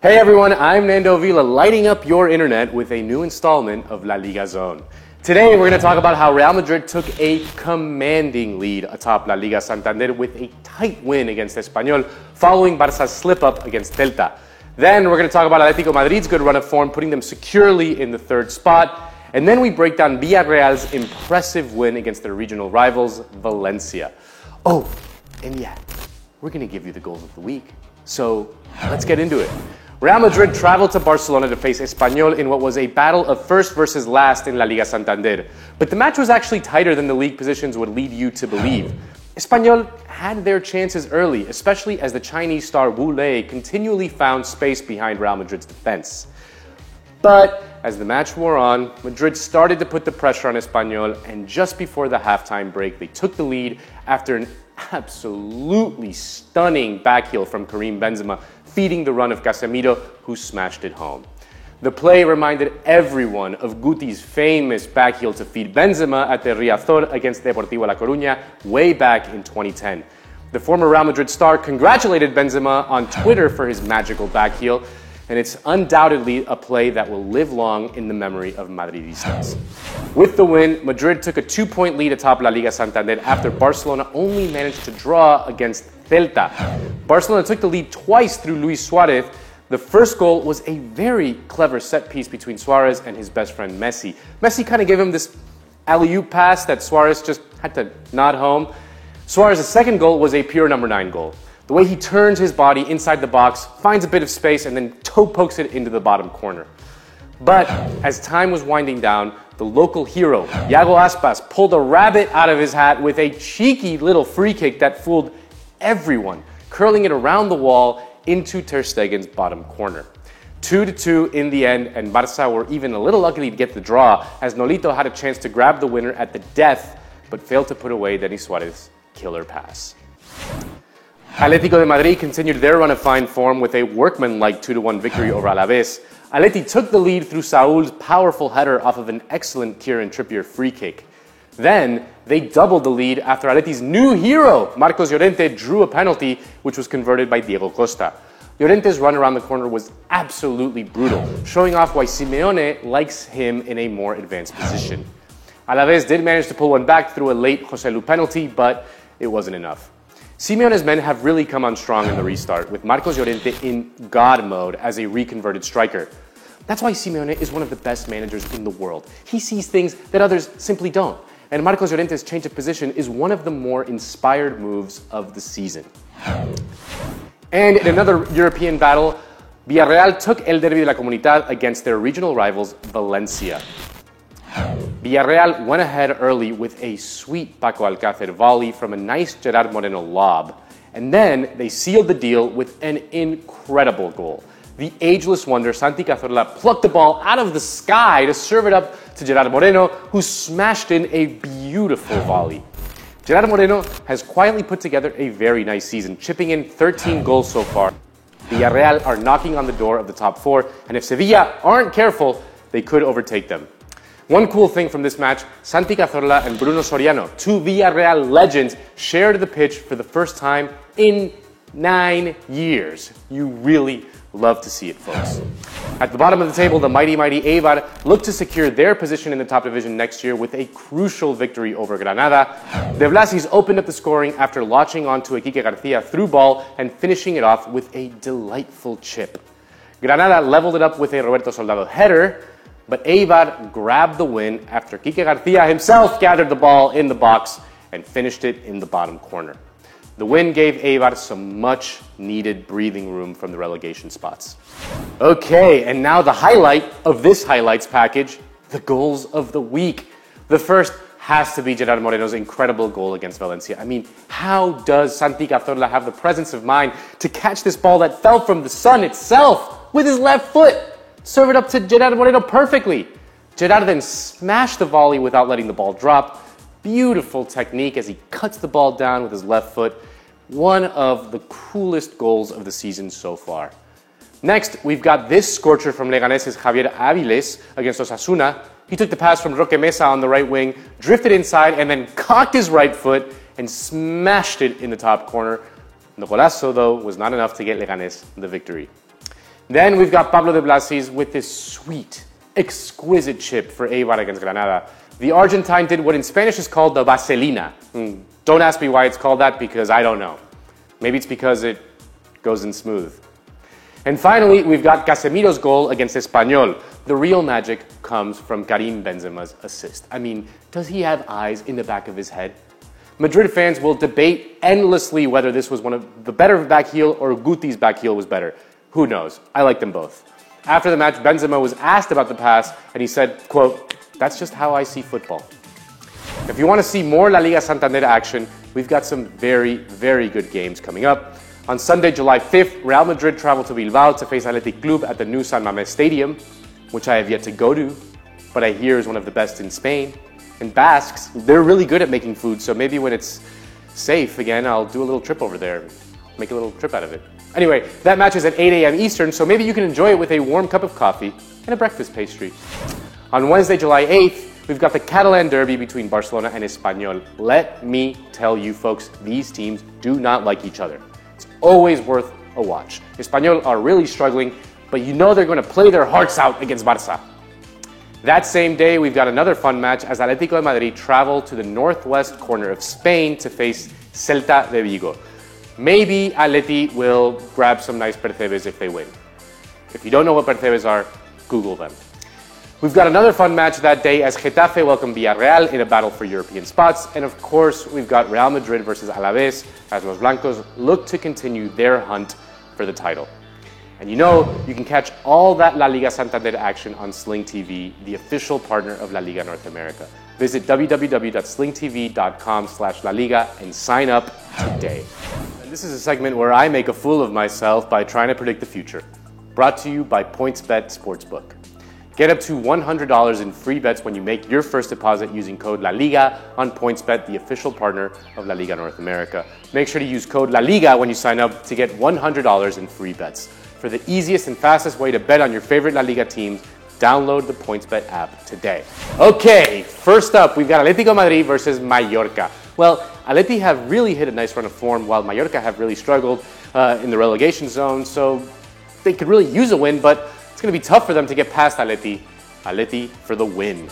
Hey everyone, I'm Nando Vila, lighting up your internet with a new installment of La Liga Zone. Today we're going to talk about how Real Madrid took a commanding lead atop La Liga Santander with a tight win against Espanyol following Barça's slip-up against Celta. Then we're going to talk about Atletico Madrid's good run of form, putting them securely in the third spot. And then we break down Villarreal's impressive win against their regional rivals, Valencia. Oh, and yeah, we're going to give you the goals of the week. So let's get into it. Real Madrid traveled to Barcelona to face Espanyol in what was a battle of first versus last in La Liga Santander. But the match was actually tighter than the league positions would lead you to believe. Espanyol had their chances early, especially as the Chinese star Wu Lei continually found space behind Real Madrid's defense. But as the match wore on, Madrid started to put the pressure on Espanyol, and just before the halftime break, they took the lead after an absolutely stunning backheel from Karim Benzema, feeding the run of Casemiro, who smashed it home. The play reminded everyone of Guti's famous backheel to feed Benzema at the Riazor against Deportivo La Coruña way back in 2010. The former Real Madrid star congratulated Benzema on Twitter for his magical backheel, and it's undoubtedly a play that will live long in the memory of Madridistas. With the win, Madrid took a 2-point lead atop La Liga Santander after Barcelona only managed to draw against Celta. Barcelona took the lead twice through Luis Suarez. The first goal was a very clever set piece between Suarez and his best friend Messi. Messi kind of gave him this alley-oop pass that Suarez just had to nod home. Suarez's second goal was a pure number 9 goal. The way he turns his body inside the box, finds a bit of space, and then toe pokes it into the bottom corner. But as time was winding down, the local hero, Iago Aspas, pulled a rabbit out of his hat with a cheeky little free kick that fooled everyone, curling it around the wall into Ter Stegen's bottom corner. 2-2 in the end, and Barça were even a little lucky to get the draw, as Nolito had a chance to grab the winner at the death, but failed to put away Denis Suarez's killer pass. Atletico de Madrid continued their run of fine form with a workman-like 2-1 victory over Alaves. Atleti took the lead through Saúl's powerful header off of an excellent Kieran Trippier free kick. Then, they doubled the lead after Atleti's new hero, Marcos Llorente, drew a penalty, which was converted by Diego Costa. Llorente's run around the corner was absolutely brutal, showing off why Simeone likes him in a more advanced position. Alaves did manage to pull one back through a late Joselu penalty, but it wasn't enough. Simeone's men have really come on strong in the restart, with Marcos Llorente in God mode as a reconverted striker. That's why Simeone is one of the best managers in the world. He sees things that others simply don't. And Marcos Llorente's change of position is one of the more inspired moves of the season. And in another European battle, Villarreal took El Derbi de la Comunidad against their regional rivals, Valencia. Villarreal went ahead early with a sweet Paco Alcácer volley from a nice Gerard Moreno lob, and then they sealed the deal with an incredible goal. The ageless wonder Santi Cazorla plucked the ball out of the sky to serve it up to Gerard Moreno, who smashed in a beautiful volley. Gerard Moreno has quietly put together a very nice season, chipping in 13 goals so far. Villarreal are knocking on the door of the top 4, and if Sevilla aren't careful, they could overtake them. One cool thing from this match, Santi Cazorla and Bruno Soriano, two Villarreal legends, shared the pitch for the first time in 9 years. You really love to see it, folks. At the bottom of the table, the mighty Eibar look to secure their position in the top division next year with a crucial victory over Granada. De Blasis opened up the scoring after launching onto a Quique Garcia through ball and finishing it off with a delightful chip. Granada leveled it up with a Roberto Soldado header, but Eibar grabbed the win after Quique Garcia himself gathered the ball in the box and finished it in the bottom corner. The win gave Eibar some much-needed breathing room from the relegation spots. Okay, and now the highlight of this highlights package, the goals of the week. The first has to be Gerard Moreno's incredible goal against Valencia. I mean, how does Santi Cazorla have the presence of mind to catch this ball that fell from the sun itself with his left foot? Serve it up to Gerard Moreno perfectly. Gerard then smashed the volley without letting the ball drop. Beautiful technique as he cuts the ball down with his left foot. One of the coolest goals of the season so far. Next, we've got this scorcher from Leganes' Javier Aviles against Osasuna. He took the pass from Roque Mesa on the right wing, drifted inside, and then cocked his right foot and smashed it in the top corner. The golazo, though, was not enough to get Leganes the victory. Then we've got Pablo de Blasis with this sweet, exquisite chip for Eibar against Granada. The Argentine did what in Spanish is called the vaselina. Don't ask me why it's called that, because I don't know. Maybe it's because it goes in smooth. And finally, we've got Casemiro's goal against Espanyol. The real magic comes from Karim Benzema's assist. I mean, does he have eyes in the back of his head? Madrid fans will debate endlessly whether this was one of the better back heel or Guti's back heel was better. Who knows? I like them both. After the match, Benzema was asked about the pass, and he said, quote, "That's just how I see football." If you want to see more La Liga Santander action, we've got some very, very good games coming up. On Sunday, July 5th, Real Madrid travel to Bilbao to face Athletic Club at the new San Mamés Stadium, which I have yet to go to, but I hear is one of the best in Spain. And Basques, they're really good at making food, so maybe when it's safe again, I'll do a little trip over there, make a little trip out of it. Anyway, that match is at 8 a.m. Eastern, so maybe you can enjoy it with a warm cup of coffee and a breakfast pastry. On Wednesday, July 8th, we've got the Catalan derby between Barcelona and Espanyol. Let me tell you folks, these teams do not like each other. It's always worth a watch. Espanyol are really struggling, but you know they're going to play their hearts out against Barça. That same day, we've got another fun match as Atlético de Madrid travel to the northwest corner of Spain to face Celta de Vigo. Maybe Atleti will grab some nice percebes if they win. If you don't know what percebes are, Google them. We've got another fun match that day as Getafe welcome Villarreal in a battle for European spots. And of course, we've got Real Madrid versus Alaves as Los Blancos look to continue their hunt for the title. And you know, you can catch all that La Liga Santander action on Sling TV, the official partner of La Liga North America. Visit www.slingtv.com/La Liga and sign up today. And this is a segment where I make a fool of myself by trying to predict the future. Brought to you by PointsBet Sportsbook. Get up to $100 in free bets when you make your first deposit using code La Liga on PointsBet, the official partner of La Liga North America. Make sure to use code La Liga when you sign up to get $100 in free bets. For the easiest and fastest way to bet on your favorite La Liga teams, download the PointsBet app today. Okay, first up, we've got Atlético Madrid versus Mallorca. Well, Atleti have really hit a nice run of form, while Mallorca have really struggled in the relegation zone, so they could really use a win, but it's going to be tough for them to get past Atleti. Atleti for the win.